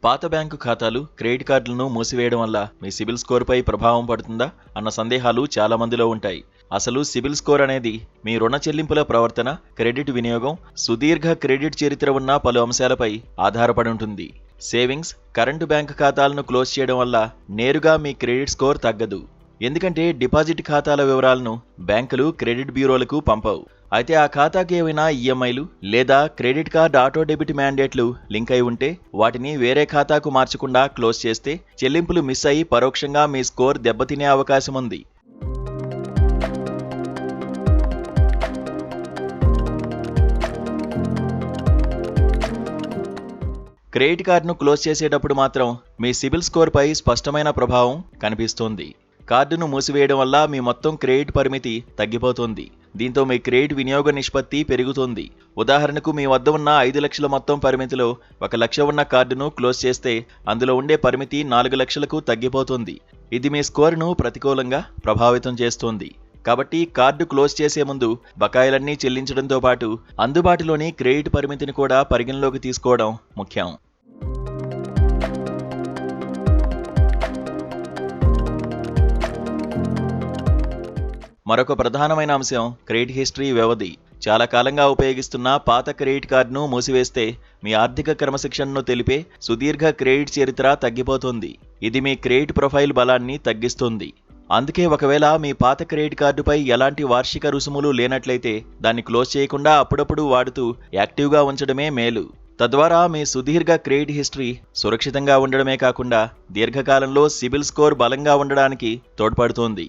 పాత బ్యాంకు ఖాతాలు, క్రెడిట్ కార్డులను మూసివేయడం వల్ల మీ సిబిల్ స్కోర్పై ప్రభావం పడుతుందా అన్న సందేహాలు చాలా మందిలో ఉంటాయి. అసలు సిబిల్ స్కోర్ అనేది మీ రుణ చెల్లింపుల ప్రవర్తన, క్రెడిట్ వినియోగం, సుదీర్ఘ క్రెడిట్ చరిత్ర ఉన్న పలు అంశాలపై ఆధారపడి ఉంటుంది. సేవింగ్స్, కరెంటు బ్యాంకు ఖాతాలను క్లోజ్ చేయడం వల్ల నేరుగా మీ క్రెడిట్ స్కోర్ తగ్గదు. ఎందుకంటే డిపాజిట్ ఖాతాల వివరాలను బ్యాంకులు క్రెడిట్ బ్యూరోలకు పంపవు. అయితే ఆ ఖాతాకి ఏమైనా ఈఎంఐలు లేదా క్రెడిట్ కార్డ్ ఆటో డెబిట్ మ్యాండేట్లు లింక్ అయి ఉంటే వాటిని వేరే ఖాతాకు మార్చకుండా క్లోజ్ చేస్తే చెల్లింపులు మిస్ అయి పరోక్షంగా మీ స్కోర్ దెబ్బతినే అవకాశం ఉంది. క్రెడిట్ కార్డును క్లోజ్ చేసేటప్పుడు మాత్రం మీ సిబిల్ స్కోర్పై స్పష్టమైన ప్రభావం కనిపిస్తుంది. కార్డును మూసివేయడం వల్ల మీ మొత్తం క్రెడిట్ పరిమితి తగ్గిపోతుంది. దీంతో మీ క్రెడిట్ వినియోగ నిష్పత్తి పెరుగుతుంది. ఉదాహరణకు మీ వద్ద ఉన్న 5 లక్షల మొత్తం పరిమితిలో 1 లక్ష ఉన్న కార్డును క్లోజ్ చేస్తే అందులో ఉండే పరిమితి 4 లక్షలకు తగ్గిపోతుంది. ఇది మీ స్కోర్ను ప్రతికూలంగా ప్రభావితం చేస్తుంది. కాబట్టి కార్డు క్లోజ్ చేసే ముందు బకాయిలన్నీ చెల్లించడంతో పాటు అందుబాటులోని క్రెడిట్ పరిమితిని కూడా పరిగణలోకి తీసుకోవడం ముఖ్యం. మరొక ప్రధానమైన అంశం క్రెడిట్ హిస్టరీ వ్యవధి. చాలా కాలంగా ఉపయోగిస్తున్న పాత క్రెడిట్ కార్డును మూసివేస్తే మీ ఆర్థిక క్రమశిక్షణను తెలిపే సుదీర్ఘ క్రెడిట్ చరిత్ర తగ్గిపోతుంది. ఇది మీ క్రెడిట్ ప్రొఫైల్ బలాన్ని తగ్గిస్తుంది. అందుకే ఒకవేళ మీ పాత క్రెడిట్ కార్డుపై ఎలాంటి వార్షిక రుసుములు లేనట్లయితే దాన్ని క్లోజ్ చేయకుండా అప్పుడప్పుడు వాడుతూ యాక్టివ్గా ఉంచడమే మేలు. తద్వారా మీ సుదీర్ఘ క్రెడిట్ హిస్టరీ సురక్షితంగా ఉండడమే కాకుండా దీర్ఘకాలంలో సిబిల్ స్కోర్ బలంగా ఉండడానికి తోడ్పడుతుంది.